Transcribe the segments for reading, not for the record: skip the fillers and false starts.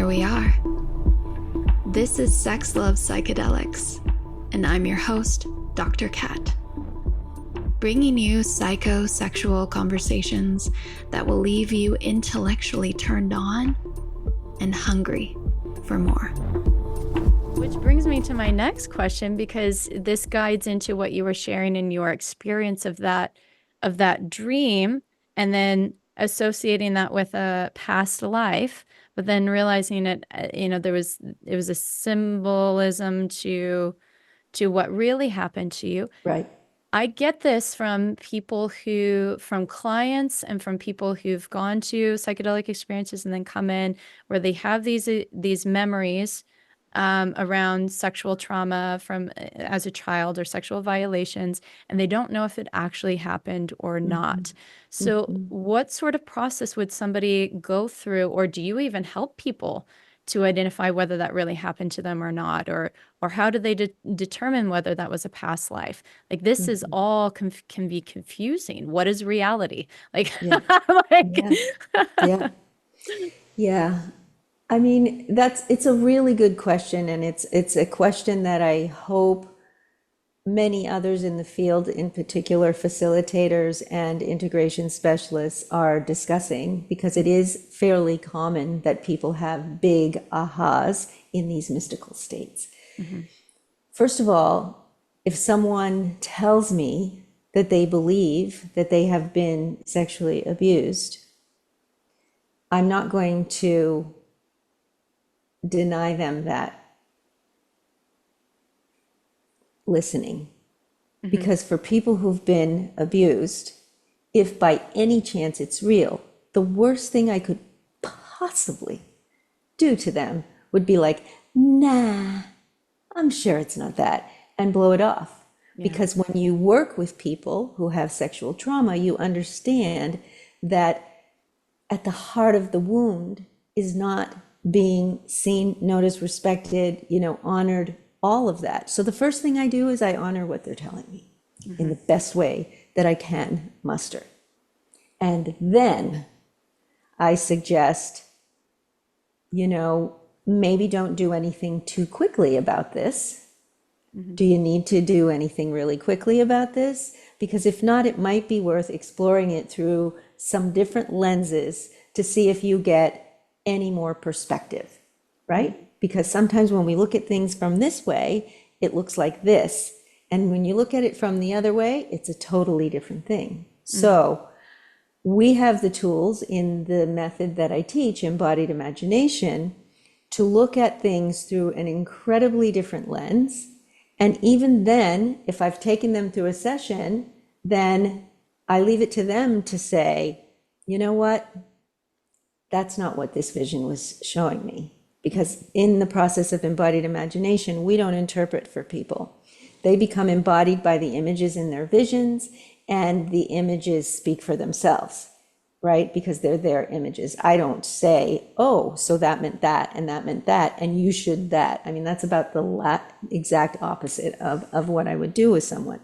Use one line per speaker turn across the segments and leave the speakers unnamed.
here we are. This is Sex Love Psychedelics, and I'm your host, Dr. Kat, bringing you psychosexual conversations that will leave you intellectually turned on and hungry for more. Which brings me to my next question, because this guides into what you were sharing in your experience of that dream, and then associating that with a past life, but then realizing it, it was a symbolism to what really happened to you.
Right.
I get this from clients and from people who've gone to psychedelic experiences and then come in where they have these memories around sexual trauma from as a child or sexual violations, and they don't know if it actually happened or not. So what sort of process would somebody go through, or do you even help people to identify whether that really happened to them or not, or how do they determine whether that was a past life? Like, this is all can be confusing. What is reality? Like,
Yeah. Yeah. I mean, it's a really good question, and it's a question that I hope many others in the field, in particular facilitators and integration specialists, are discussing, because it is fairly common that people have big ahas in these mystical states. First of all, if someone tells me that they believe that they have been sexually abused, I'm not going to deny them that listening. Because for people who've been abused, if by any chance it's real, the worst thing I could possibly do to them would be like, nah, I'm sure it's not that, and blow it off. Because when you work with people who have sexual trauma, you understand that at the heart of the wound is not being seen, noticed, respected, honored, all of that. So the first thing I do is I honor what they're telling me in the best way that I can muster. And then I suggest, maybe don't do anything too quickly about this. Do you need to do anything really quickly about this? Because if not, it might be worth exploring it through some different lenses to see if you get any more perspective, right? Because sometimes when we look at things from this way, it looks like this. And when you look at it from the other way, it's a totally different thing. So we have the tools in the method that I teach, Embodied Imagination, to look at things through an incredibly different lens. And even then, if I've taken them through a session, then I leave it to them to say, you know what? That's not what this vision was showing me. Because in the process of embodied imagination, we don't interpret for people. They become embodied by the images in their visions, and the images speak for themselves, right? Because they're their images. I don't say, oh, so that meant that, and you should that. I mean, that's about the exact opposite of what I would do with someone.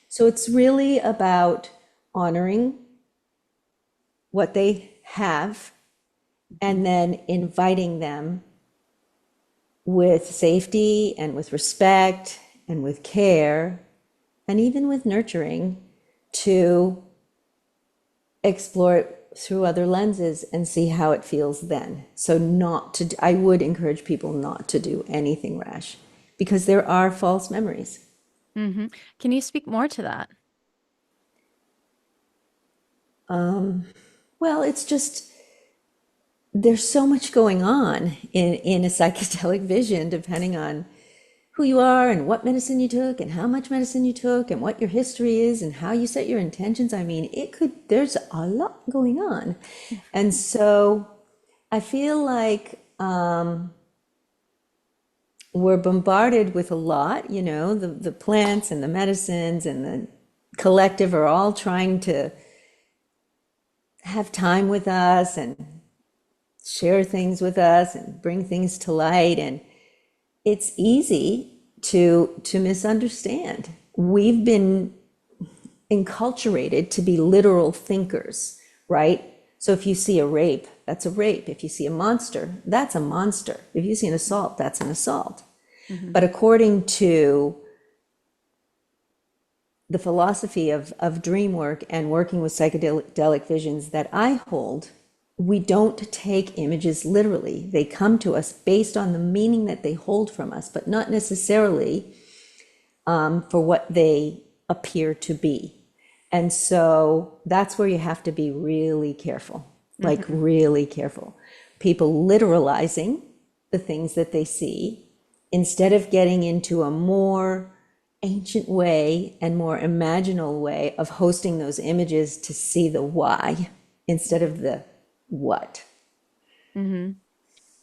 So it's really about honoring what they have, and then inviting them with safety and with respect and with care and even with nurturing to explore it through other lenses and see how it feels then. So I would encourage people not to do anything rash, because there are false memories.
Can you speak more to that?
Well, it's just, there's so much going on in a psychedelic vision, depending on who you are and what medicine you took and how much medicine you took and what your history is and how you set your intentions. I mean, there's a lot going on. And so I feel like we're bombarded with a lot, the plants and the medicines and the collective are all trying to have time with us and share things with us and bring things to light. And it's easy to misunderstand. We've been enculturated to be literal thinkers, right? So if you see a rape, that's a rape. If you see a monster, that's a monster. If you see an assault, that's an assault. But according to the philosophy of Dreamwork and working with psychedelic visions that I hold, we don't take images literally. They come to us based on the meaning that they hold from us, but not necessarily for what they appear to be. And so that's where you have to be really careful, like really careful. People literalizing the things that they see instead of getting into a more ancient way and more imaginal way of hosting those images to see the why instead of the what.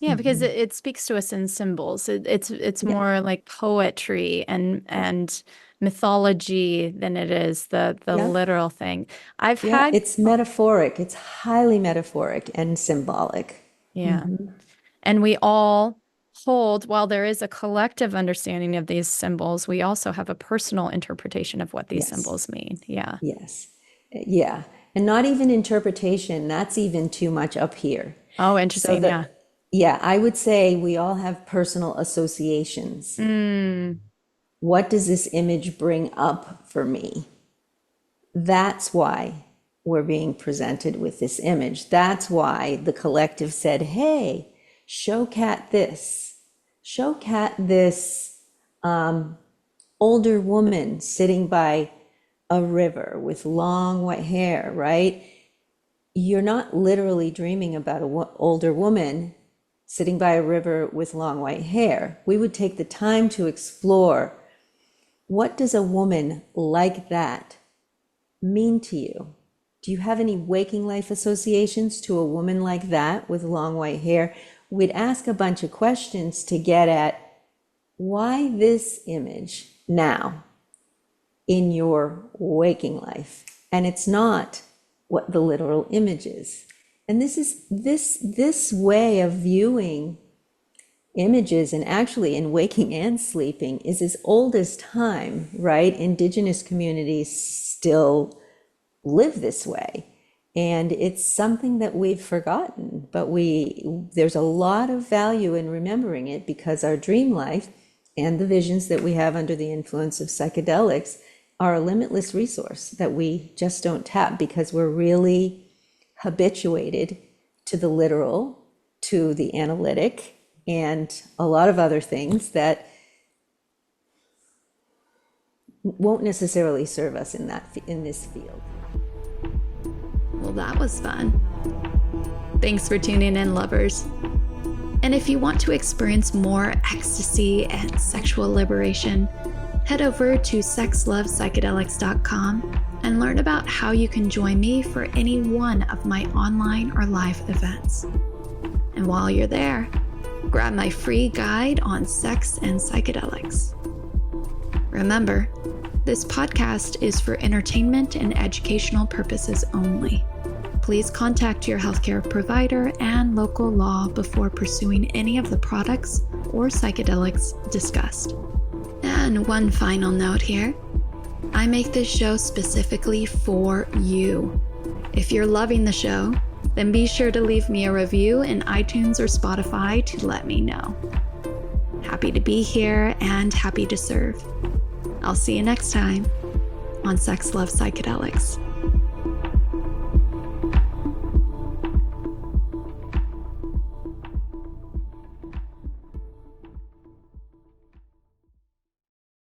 Yeah, because it speaks to us in symbols. It's more like poetry and mythology than it is the literal thing. I've had
It's metaphoric. It's highly metaphoric and symbolic.
and we all hold, while there is a collective understanding of these symbols, we also have a personal interpretation of what these symbols mean. Yeah.
Yes. Yeah. And not even interpretation, that's even too much up here.
Oh, interesting.
Yeah, I would say we all have personal associations. What does this image bring up for me? That's why we're being presented with this image. That's why the collective said, hey, show Kat this. Show Kat this older woman sitting by a river with long white hair, right? You're not literally dreaming about an older woman sitting by a river with long white hair. We would take the time to explore, what does a woman like that mean to you? Do you have any waking life associations to a woman like that with long white hair? We'd ask a bunch of questions to get at why this image now in your waking life. And it's not what the literal image is. And this way of viewing images, and actually in waking and sleeping, is as old as time, right? Indigenous communities still live this way. And it's something that we've forgotten, but there's a lot of value in remembering it, because our dream life and the visions that we have under the influence of psychedelics are a limitless resource that we just don't tap, because we're really habituated to the literal, to the analytic, and a lot of other things that won't necessarily serve us in this field.
Well, that was fun. Thanks for tuning in, lovers. And if you want to experience more ecstasy and sexual liberation, head over to sexlovepsychedelics.com and learn about how you can join me for any one of my online or live events. And while you're there, grab my free guide on sex and psychedelics. Remember, this podcast is for entertainment and educational purposes only. Please contact your healthcare provider and local law before pursuing any of the products or psychedelics discussed. And one final note here. I make this show specifically for you. If you're loving the show, then be sure to leave me a review in iTunes or Spotify to let me know. Happy to be here and happy to serve. I'll see you next time on Sex Love Psychedelics.